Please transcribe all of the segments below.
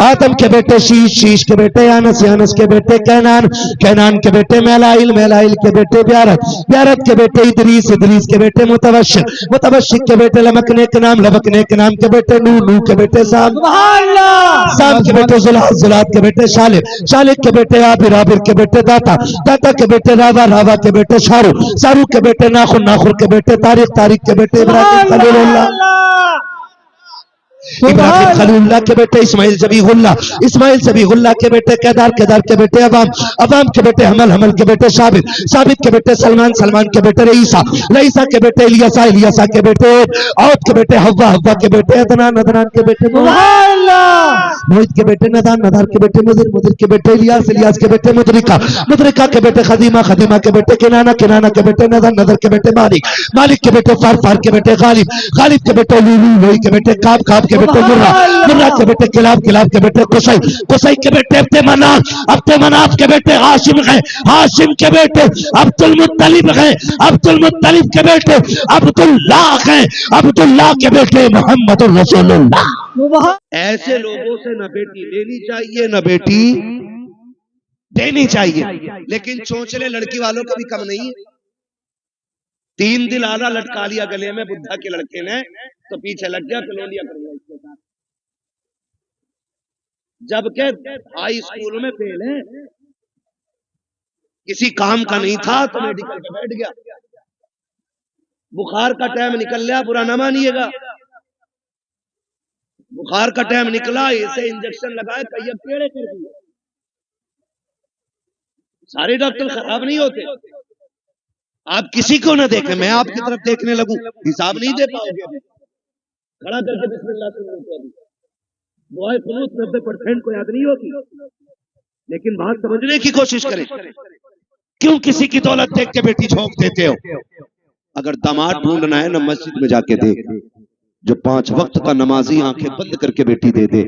आदम के बेटे शीश, शीश के बेटे यानस, यानस के बेटे कैनान, कैनान के बेटे मेलाइल, मेलाइल के बेटे ब्यारत, ब्यारत के बेटे इदरीस, इदरीस के बेटे मुतवश्शिक, मुतवश्शिक के बेटे लमकने के नाम, लमकने के नाम के बेटे नूह, नूह के बेटे साम, साम के बेटे जुलात, जुलात के बेटे शालिक, शालिक के बेटे आबिर, आबिर के बेटे दाता, दाता के बेटे रावा, रावा के बेटे शाहरुख, शाहरुख के बेटे नाखुर, नाखुर के बेटे तारिक, तारिक के बेटे इब्राहिम खलीलुल्लाह, इब्राहिम खलीलुल्लाह के बेटे इस्माइल ज़बीहुल्लाह, इस्माइल ज़बीहुल्लाह के बेटे केदार, केदार के बेटे अवाम, अवाम के बेटे हमल, हमल के बेटे साबित, साबित के बेटे सलमान, सलमान के बेटे रईसा, रईसा के बेटे इलियासा, इलियासा के बेटे औद के बेटे हव्वा, हव्वा के बेटे अदनान, अदनान के बेटे मोहित के बेटे नदान, नदार के बेटे मुदिर, मुदिर के बेटे इलियास, इलियास के बेटे मुदरिका, मुदरिका के बेटे खदीमा, खदीमा के बेटे किनाना, किनाना के बेटे नदर, नदर के बेटे मालिक, मालिक के बेटे फार, फार के बेटे गालिब, गालिब के बेटे लूलू, लोई के बेटे काब, काब के बेटे मुर्रा, मुर्रा के बेटे किलाब, किलाब के बेटे कुसै, कुसै के बेटे अब्दे मनाफ, अब्दे मनाफ के बेटे हाशिम है, हाशिम के बेटे अब्दुल मुत्तलिब है, अब्दुल मुत्तलिब के बेटे अब्दुल्लाह है, अब्दुल्लाह के बेटे मोहम्मद रसूलुल्लाह। ऐसे लोगों से न बेटी लेनी चाहिए न बेटी देनी चाहिए, लेकिन चोंचले लड़की वालों का भी कम नहीं है। 3 दिन आला लटका लिया गले में बुद्धा के लड़के ने, तो पीछे लग गया कलोनिया कर लिया इसके साथ, जबकि हाई स्कूल में फेल है, किसी काम का नहीं था तो मेडिकल पे बैठ गया, बुखार का टाइम निकल गया, बुरा ना मानिएगा, बुखार का टाइम निकला, इसे इंजेक्शन लगाए, तैयब टेढ़े कर दिए। सारे डॉक्टर खराब नहीं होते, आप किसी को ना देखें, मैं आपकी तरफ देखने लगूं, हिसाब नहीं दे पाओगे। खड़ा करके बिस्मिल्लाह से दुआए कुनूत 90% को याद नहीं होती, लेकिन बात समझने की कोशिश करें। क्यों किसी की दौलत देख के बेटी झोंक देते हो? अगर दामाद ढूंढना है ना, मस्जिद में जाके देख, जो 5 वक्त का नमाजी आंखें बंद करके बेटी दे दे,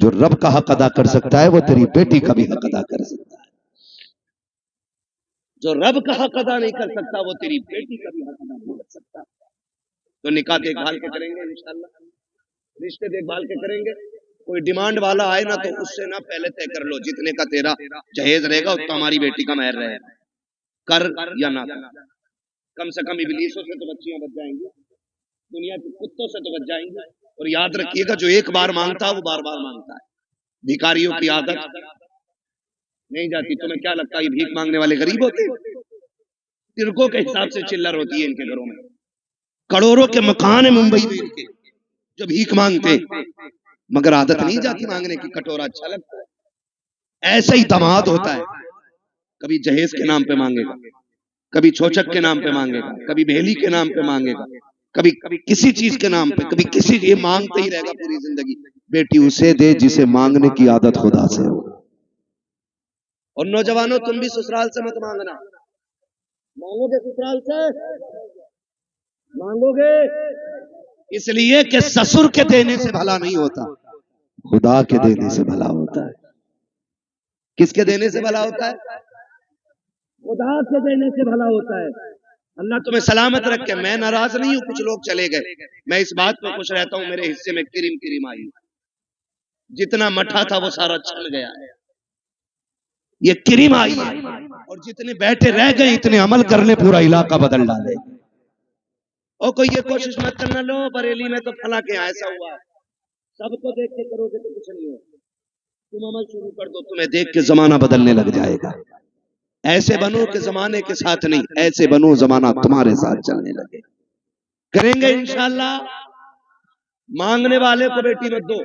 जो रब का हक अदा कर सकता है वो तेरी बेटी का भी हक अदा कर सकता है। जो रब का हक अदा नहीं कर सकता वो तेरी बेटी का भी हक अदा नहीं कर सकता। तो निकाह देखभाल के करेंगे इंशाल्लाह, रिश्ते देखभाल के करेंगे। कोई डिमांड वाला आए ना तो उससे ना पहले तय कर लो, जितने का तेरा जहेज रहेगा उतना हमारी बेटी का महर रहेगा, कर या ना कर। कम से कम इब्लीसों से तो बच्चियां बच जाएंगी, दुनिया के कुत्तों से तो बच जाएंगे। और याद रखिएगा, जो एक बार मांगता है वो बार बार मांगता है। भिखारियों की आदत नहीं जाती। तुम्हें क्या लगता है ये भीख मांगने वाले गरीब होते हैं? तिरकों के हिसाब से चिल्लर होती है इनके घरों में। करोड़ों के मकान है मुंबई में इनके, जो भीख मांगते, मगर आदत नहीं जाती मांगने की। कटोरा अच्छा लगता है। ऐसा ही दामाद होता है, कभी जहेज के नाम पे मांगेगा, कभी छोचक के नाम पे मांगेगा, कभी बेली के नाम पे मांगेगा, कभी किसी चीज के नाम पे, कभी किसी, ये मांगते ही रहेगा पूरी जिंदगी। बेटी उसे दे जिसे मांगने की आदत खुदा से हो। और नौजवानों, तुम भी ससुराल से मत मांगना। मांगोगे ससुराल से, मांगोगे इसलिए कि ससुर के देने से भला नहीं होता, खुदा के देने से भला होता है। किसके देने से भला होता है? खुदा के देने से भला होता है। अल्लाह तुम्हें सलामत रखे। मैं नाराज नहीं हूं, कुछ लोग चले गए, मैं इस बात पर खुश रहता हूं, मेरे हिस्से में किरिम किरिम आई। जितना मठा था वो सारा छल गया है, ये किरिम आई है। और जितने बैठे रह गए इतने अमल कर ले, पूरा इलाका बदल डाले। और कोई ये कोशिश मत करना, लो बरेली में तो फला के ऐसा हुआ, सबको देख के करोगे तो कुछ नहीं हो। तुम अमल शुरू कर दो, तुम्हें देख के जमाना बदलने लग जाएगा। ऐसे बनो कि जमाने के साथ नहीं, ऐसे बनो जमाना तुम्हारे साथ चलने लगे। करेंगे इंशाल्लाह। मांगने वाले को बेटी मत दो।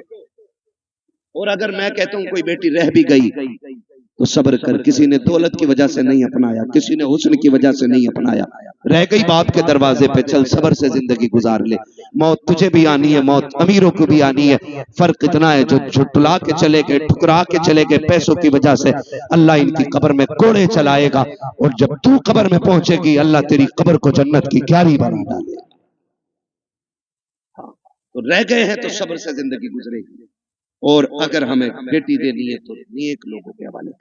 और अगर मैं कहता हूं कोई बेटी रह भी गई तो सब्र कर। किसी ने दौलत की वजह से नहीं अपनाया, किसी ने हुस्न की वजह से नहीं अपनाया, रह गई बाप के दरवाजे पे, चल सब्र से जिंदगी गुजार ले। मौत तुझे भी आनी है, मौत अमीरों को भी आनी है। फर्क इतना है, जो झुटला के चले गए, ठुकरा के चले गए पैसों की वजह से, अल्लाह इनकी कब्र में कोड़े चलाएगा। और जब तू कब्र में पहुंचेगी, अल्लाह तेरी कब्र को जन्नत की क्यारी बना डालेगा। तो रह गए हैं तो सब्र से जिंदगी गुजरेगी। और अगर हमें बेटी देनी है तो नेक लोगों के हवाले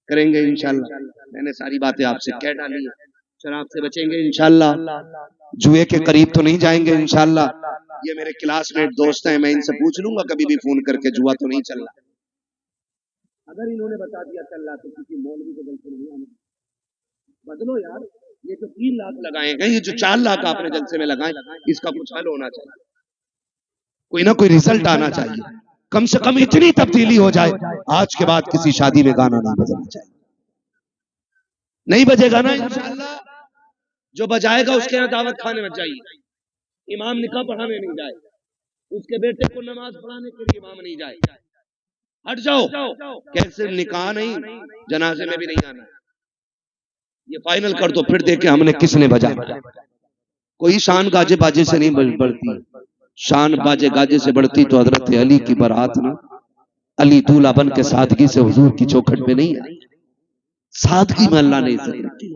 करेंगे इंशाल्लाह। मैंने सारी बातें आपसे कह डाली है। शराब से बचेंगे इंशाल्लाह, जुए के करीब तो नहीं जाएंगे इंशाल्लाह। ये मेरे क्लासमेट दोस्त हैं, मैं इनसे पूछ लूंगा कभी भी फोन करके, जुआ तो नहीं चल रहा। अगर इन्होंने बता दिया चल रहा तो किसी मौलवी के जलसे नहीं आना, बदलो यार। ये जो 3 लाख लगाए गए, ये जो 4 लाख आपने जलसे में लगाए, इसका कुछ हल होना चाहिए, कोई ना कोई रिजल्ट आना चाहिए, कम से कम इतनी तब्दीली हो जाए आज के बाद किसी शादी में गाना नहीं बजना चाहिए। नहीं बजेगा ना इंशाअल्लाह, जो बजाएगा उसके यहाँ दावत खाने में जाइए, इमाम निकाह पढ़ाने नहीं जाए, उसके बेटे को नमाज पढ़ाने के लिए इमाम नहीं जाए, हट जाओ। कैसे निकाह नहीं, जनाजे में भी नहीं आना, ये फाइनल कर दो, फिर देखे हमने किसने बजाया। कोई शान गाजे बाजे से नहीं बढ़ती, शान बाजे गाजे से बढ़ती तो हजरत अली की बारात ना, अली दूल्हा बन के सादगी से हुजूर की चौखट में नहीं आई, सादगी में अल्लाह ने इज्जत रखी,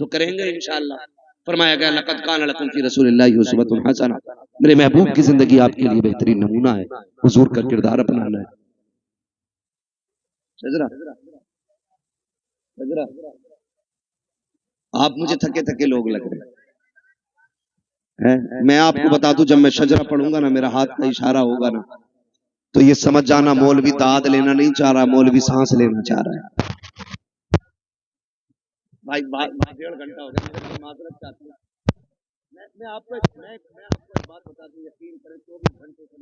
तो करेंगे इंशाअल्लाह। फरमाया गया लक़द कान लकुम फी रसूलिल्लाहि उस्वतुन हसना, मेरे महबूब की जिंदगी आपके लिए बेहतरीन नमूना है, हुजूर का किरदार अपनाना है। सजरा सजरा, आप मुझे थके थके लोग लग रहे हैं। मैं आपको बता दूं, जब मैं शजरा पढ़ूंगा ना, मेरा हाथ का इशारा होगा ना, तो ये समझ जाना मौलवी दाद लेना नहीं चाह रहा, मौलवी सांस लेना चाह रहा है। भाई 1.5 घंटा हो गया, मेरे माजरत चाहती हूँ। मैं आपको एक बात बता दूं, यकीन करें 24 घंटे से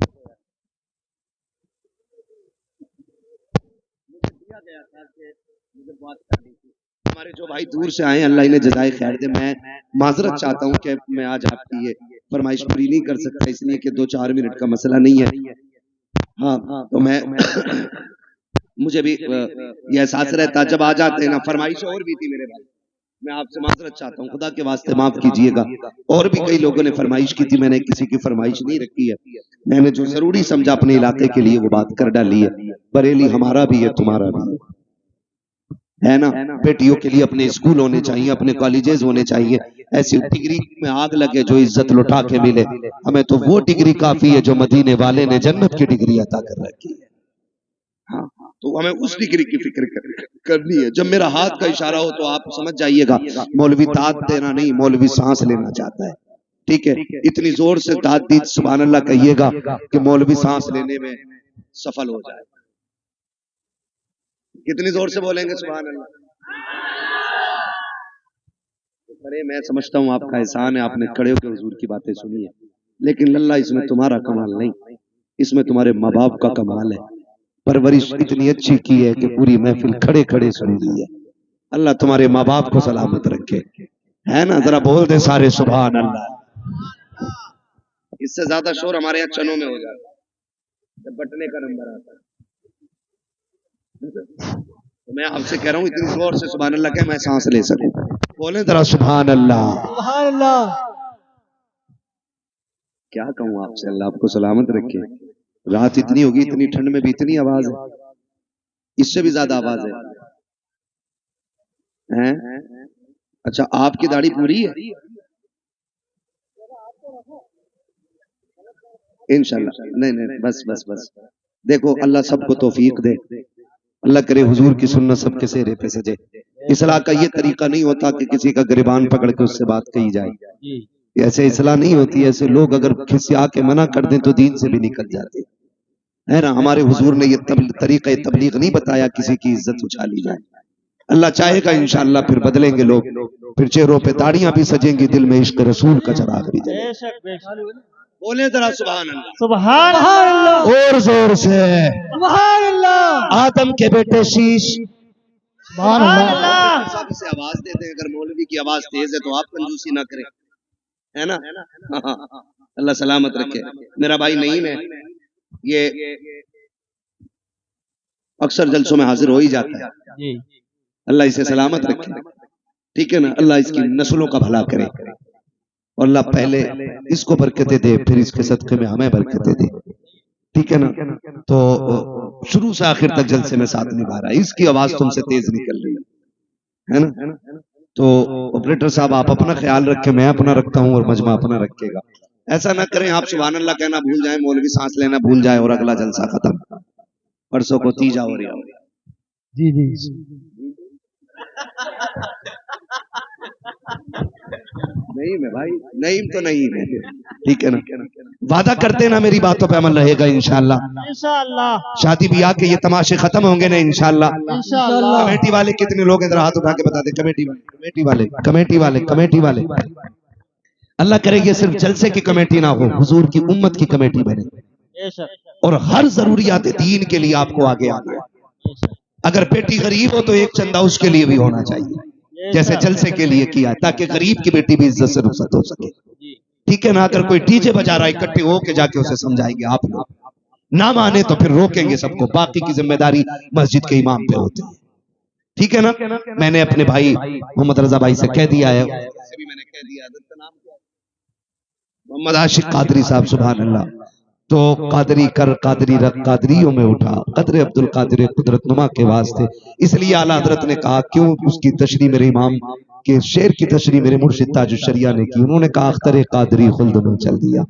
मुझे दिया गया था कि मुझे बात करनी थी। हमारे जो भाई दूर से आए, अल्लाह इन्हें जज़ाए खैर दे, मैं माजरत चाहता हूँ कि मैं आज आपकी ये फरमाइश पूरी नहीं कर सकता, इसलिए कि 2-4 मिनट का मसला नहीं है। हाँ, तो मैं मुझे भी ये एहसास रहता, जब आ जाते हैं ना, फरमाइश और भी थी मेरे भाई, मैं आपसे माजरत चाहता हूँ, खुदा के वास्ते माफ कीजिएगा। और भी कई लोगों ने फरमाइश की थी, मैंने किसी की फरमाइश नहीं रखी है, मैंने जो जरूरी समझा अपने इलाके के लिए वो बात कर डाली है। बरेली हमारा भी है, तुम्हारा भी है ना। बेटियों के लिए अपने स्कूल होने चाहिए, अपने कॉलेजेस होने चाहिए, ऐसी डिग्री में आग लगे जो इज्जत लुटा के मिले। हमें तो वो डिग्री काफी है जो मदीने वाले ने जन्नत की डिग्री अता कर रखी है। हाँ, तो हमें उस डिग्री की फिक्र करनी है। जब मेरा हाथ का इशारा हो तो आप समझ जाइएगा, मौलवी दाद देना नहीं, मौलवी सांस लेना चाहता है। ठीक है, इतनी जोर से दाद दी सुभान अल्लाह कहिएगा कि मौलवी सांस लेने में सफल हो जाए। कितनी जोर से बोलेंगे सुभान अल्लाह? अरे मैं समझता हूँ आपका एहसान है, आपने खड़े होकर हुजूर की बातें सुनी है, लेकिन लल्ला इसमें तुम्हारा कमाल नहीं, इसमें तुम्हारे माँ बाप का कमाल है। परवरिश इतनी अच्छी की है कि पूरी महफिल खड़े खड़े सुन ली है। अल्लाह तुम्हारे माँ बाप को सलामत रखे, है ना। जरा बोल दे सारे सुभान अल्लाह। इससे ज्यादा शोर हमारे यहाँ चनों में हो जाता है जब बटने का नंबर आता है। तो मैं आपसे कह रहा हूँ इतनी जोर से सुभान अल्लाह क्या मैं सांस ले सकूं, बोले जरा सुभान अल्लाह। सुभान अल्लाह। क्या कहूँ आपसे, अल्लाह आपको सलामत रखे। रात इतनी होगी, इतनी ठंड में भी इतनी आवाज है, इससे भी ज्यादा आवाज है? अच्छा, आपकी दाढ़ी पूरी है? इंशाल्लाह। नहीं नहीं, बस बस बस, देखो अल्लाह सबको तौफीक दे, अल्लाह करे हुजूर की सुन्नत सबके चेहरे पे सजे। इस्लाह का ये तरीका नहीं होता कि किसी का गिरबान पकड़ के उससे बात कही जाए, ऐसे इस्लाह नहीं होती। ऐसे लोग अगर खिसिया के मना कर दें तो दीन से भी निकल जाते, है ना। हमारे हुजूर ने ये तरीका तबलीग नहीं बताया किसी की इज्जत उछाली जाए। अल्लाह चाहेगा इंशाअल्लाह फिर बदलेंगे लोग, फिर चेहरों पे दाढ़ियां भी सजेंगी, दिल में इश्क रसूल का चराग भी जलेगा। बोले जरा सुभान अल्लाह। सुभान अल्लाह, और जोर से सुभान अल्लाह। आदम के बेटे शीश, सुभान अल्लाह। सब से आवाज देते हैं, अगर मौलवी की आवाज तेज है तो आप कंजूसी ना करें, है ना। अल्लाह सलामत रखे। मेरा भाई नईम है, ये अक्सर जलसों में हाजिर हो ही जाता है, अल्लाह इसे सलामत रखे, ठीक है ना। अल्लाह इसकी नस्लों का भला करे और अल्लाह पहले इसको बरकतें दे, फिर इसके सदक़े में हमें बरकतें दे, ठीक है ना। तो शुरू से आखिर तक जलसे में साथ निभा रहा है, इसकी आवाज तुमसे तेज निकल रही है ना। तो ऑपरेटर साहब आप अपना ख्याल रखें, मैं अपना रखता हूँ और मजमा अपना रखेगा। ऐसा ना करें आप सुभान अल्लाह कहना भूल जाए, मौलवी सांस लेना भूल जाए और अगला जलसा खत्म। परसों को तीजा हो रहा है। जी जी नहीं मैं भाई, नहीं तो नहीं है, ठीक है ना। वादा करते ना मेरी बातों पे अमल रहेगा इंशाल्लाह। इंशाअल्लाह। शादी ब्याह के ये तमाशे खत्म होंगे ना इंशाल्लाह। इंशाअल्लाह। कमेटी वाले कितने लोग इधर हाथ उठा के बता दे। कमेटी वाले, कमेटी वाले, कमेटी वाले, कमेटी वाले। अल्लाह करे ये सिर्फ जलसे की कमेटी ना हो, हुजूर की उम्मत की कमेटी बने और हर जरूरियात दीन के लिए आपको आगे आना है। अगर बेटी गरीब हो तो एक चंदा उसके लिए भी होना चाहिए, जैसे जलसे के लिए किया, ताकि गरीब की बेटी भी इज्जत से रुखसत हो सके। ठीक है ना? अगर कोई डीजे बजा रहा है इकट्ठे होके जाके उसे समझाएंगे, आप लोग ना माने तो फिर रोकेंगे सबको, बाकी की जिम्मेदारी मस्जिद के इमाम पे होती है। ठीक है ना? मैंने अपने भाई मोहम्मद रजा भाई से कह दिया है, मैंने कह दिया मोहम्मद आशिक कादरी साहब, सुभान अल्लाह, तो कादरी कर कादरी रख कादरियों में उठा, कदर अब्दुल कादिर कुदरत नुमा के वास्ते। इसलिए आला हजरत ने कहा, क्यों उसकी तशरीह मेरे इमाम के शेर की तशरीह मेरे मुर्शिद ताजुश शरिया ने की। उन्होंने कहा अख्तर कादरी खुल्द में चल दिया,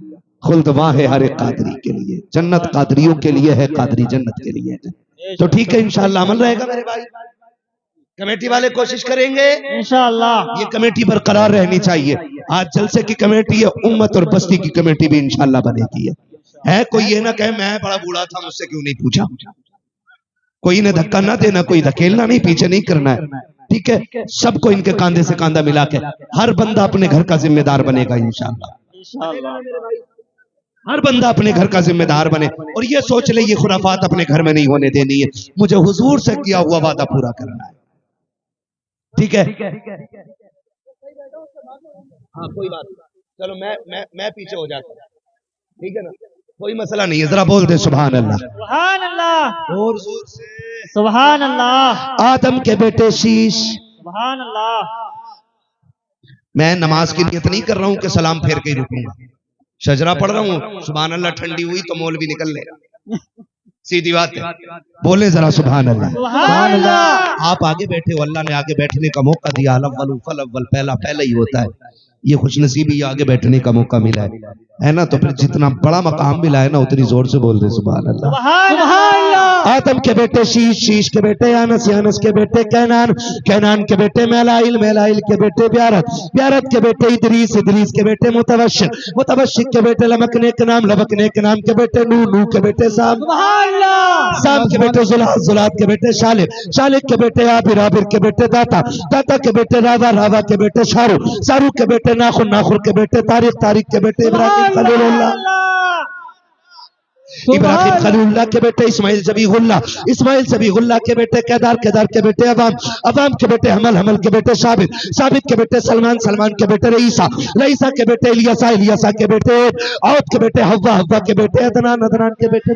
खुल्द वहां है हर एक कादरी के लिए, जन्नत कादरियों के लिए है, कादरी जन्नत के लिए है। तो ठीक है इंशाअल्लाह अमल रहेगा मेरे भाई। कमेटी वाले कोशिश करेंगे इंशाअल्लाह, ये कमेटी बरकरार रहनी चाहिए। आज जलसे की कमेटी है, उम्मत और बस्ती की कमेटी भी इंशाअल्लाह बनेगी। है कोई ये ना कहे मैं बड़ा बूढ़ा था मुझसे क्यों नहीं पूछा, कोई ने धक्का ना देना, कोई धकेलना नहीं, पीछे नहीं करना है। ठीक है, सबको इनके कांधे से कांधा मिला के हर बंदा अपने घर का जिम्मेदार बनेगा इंशाअल्लाह। हर बंदा अपने घर का जिम्मेदार बने और ये सोच ले ये खुराफात अपने घर में नहीं होने देनी है, मुझे हुजूर से किया हुआ वादा पूरा करना है। ठीक है, हाँ कोई बात नहीं, चलो मैं पीछे हो जाता हूँ। ठीक है ना, कोई मसला नहीं है। जरा बोल दे सुभान अल्लाह, सुभान अल्लाह, और जोर से सुभान अल्लाह। आदम के बेटे शीश, सुभान अल्लाह। मैं नमाज की नियत नहीं कर रहा हूँ कि सलाम फेर के ही रुकूंगा, शजरा पढ़ रहा हूँ, सुभान अल्लाह ठंडी हुई तो मौलवी निकल लेगा, सीधी बात है। बोले जरा सुभान अल्लाह, सुभान अल्लाह। आप आगे बैठे हो, अल्लाह ने आगे बैठने का मौका दिया। अव्वल फल अव्वल, पहला ही होता है, ये खुशनसीबी आगे बैठने का मौका मिला है ना? तो फिर जितना बड़ा मकाम मिला है ना उतनी जोर से बोल दे सुभान अल्लाह। सुभान अल्लाह। आदम के बेटे शीश, शीश के बेटे यानस, यानस के बेटे कैनान, कैनान के बेटे मेलाइल, मेलाइल के बेटे ब्यारत, ब्यारत के बेटे इदरीस, इदरीस के बेटे मुतवश्शिक, मुतवश्शिक के बेटे लमकने के नाम, लमकने के नाम के बेटे नू, नू के बेटे साम, सुभान अल्लाह। साम के बेटे जुलात, जुलात के बेटे शालिक, शालिक के बेटे आबिर, आबिर के बेटे दाता, दाता के बेटे रावा, रावा के बेटे शारू, शारू के बेटे नाखुर, नाखुर के बेटे तारिक, तारिक के बेटे इब्राहिम खलीलुल्लाह, इब्राहिम खलीलुल्लाह के बेटे इस्माइल जबीहुल्लाह, इस्माइल जबीहुल्लाह के बेटे केदार, केदार के बेटे अवाम, अवाम के बेटे हमल, हमल के बेटे साबित, साबित के बेटे सलमान, सलमान के बेटे रईसा, रईसा के बेटे इलियासा, इलियासा के बेटे औद के बेटे हव्वा, हव्वा के बेटे अदनान, अदनान के बेटे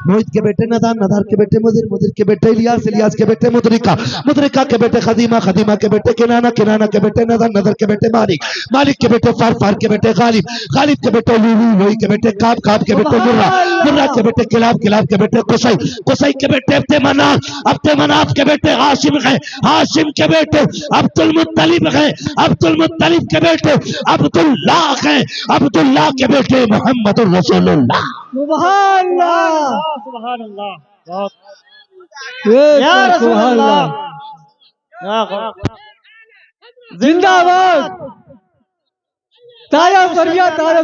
मोहित के बेटे नदान, नदार के बेटे मुदिर, मुदिर के बेटे इलियास, इलियास के बेटे मुदरिका, मुदरिका के बेटे खदीमा, खदीमा के बेटे किनाना, किनाना के बेटे नदर, नदर के बेटे मालिक, मालिक के बेटे फार, फार के बेटे गालिब, गालिब के बेटे लूलू, लोई के बेटे काब, काब के बेटे मुर्रा, मुर्रा के बेटे किलाब, किलाब के बेटे कुसै, कुसै के बेटे अब्दे मनाफ, अब्दे मनाफ के बेटे हाशिम है, हाशिम के बेटे अब्दुल मुत्तलिब है, अब्दुल मुत्तलिब के बेटे अब्दुल्लाह है, अब्दुल्लाह के बेटे मोहम्मद रसूलुल्लाह। सुभान अल्लाह, सुभान अल्लाह, या रसूल अल्लाह, जिंदाबाद, तारा फरिया, तारा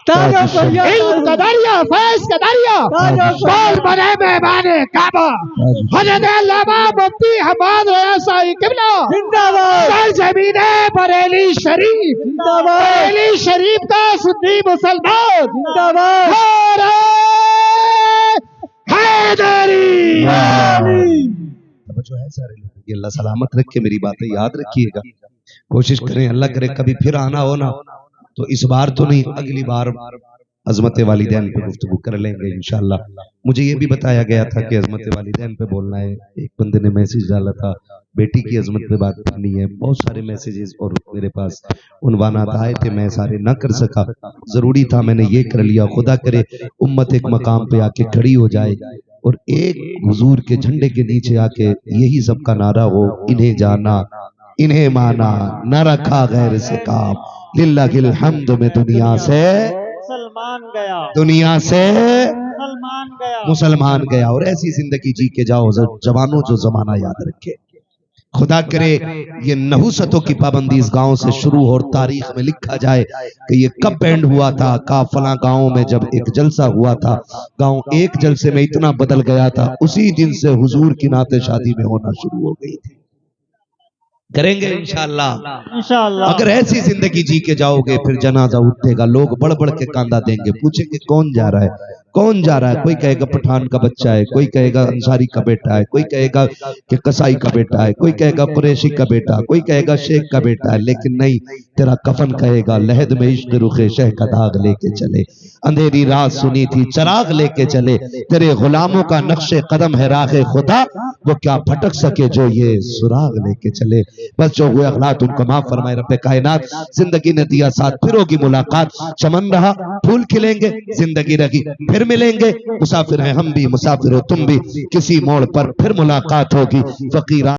तारा फरिया, कदारिया फैज कदारिया बोल बने मेहमाने काबा हजरत अल्लामा मुफ्ती हमाद रयासा किबला जिंदाबाद, ज़मीने बरेली शरीफ जिंदाबाद, बरेली शरीफ का सुन्नी मुसलमान जिंदाबाद, हैदरी जो है सारे लोग, ये अल्लाह सलामत रखे, मेरी बातें याद रखिएगा, कोशिश करें, अल्लाह करे कभी फिर आना हो ना तो इस बार तो नहीं, अगली बार अजमत वालिदैन पे गुफ्तगू कर लेंगे इंशाल्लाह। मुझे ये भी बताया गया था कि अजमत वालिदैन पे बोलना है, एक बंदे ने मैसेज डाला था बेटी की अजमत पे बात करनी है, बहुत सारे मैसेजेस और मेरे पास उन्वानात आए थे, मैं सारे ना कर सका, जरूरी था मैंने ये कर लिया। खुदा करे उम्मत एक मकाम पे आके खड़ी हो जाए और एक हुजूर के झंडे के नीचे आके यही सबका नारा हो, इन्हें जाना इन्हें माना, न रखा गैर से काम, लिल्लाहिल हम्द में दुनिया से मुसलमान गया, दुनिया से मुसलमान गया, मुसलमान गया। और ऐसी जिंदगी जी के जाओ जवानों जो जमाना याद रखे। खुदा करे ये नहुसतों की पाबंदी इस गांव से शुरू हो और तारीख में लिखा जाए कि ये कब एंड हुआ था। का फला गांव में जब एक जलसा हुआ था, गांव एक जलसे में इतना बदल गया था, उसी दिन से हुजूर की नाते शादी में होना शुरू हो गई थी। करेंगे इंशाअल्लाह। इंशाअल्लाह। अगर ऐसी जिंदगी जी के जाओगे फिर जनाजा उठेगा, लोग बढ़ बढ़ के कांदा देंगे, पूछेंगे कौन जा रहा है, कौन जा रहा है। कोई कहेगा पठान का बच्चा है, कोई कहेगा अंसारी का बेटा है, कोई कहेगा कि कसाई का बेटा है, कोई कहेगा कुरैशी का बेटा, कोई कहेगा शेख का बेटा है। लेकिन नहीं, तेरा कफन कहेगा लहद में इश्क रुखे शह का दाग लेके चले, अंधेरी रात सुनी थी चराग लेके चले, तेरे गुलामों का नक्शे कदम है राहे खुदा, वो क्या भटक सके जो ये सुराग लेके चले। बस जो हुए अखलाक उनको माफ फरमाए रब्बे कायनात। जिंदगी ने दिया साथ, फिर होगी मुलाकात, चमन रहा फूल खिलेंगे, जिंदगी रही फिर मिलेंगे। मुसाफिर हैं हम भी, मुसाफिर हो तुम भी, किसी मोड़ पर फिर मुलाकात होगी। फकीरा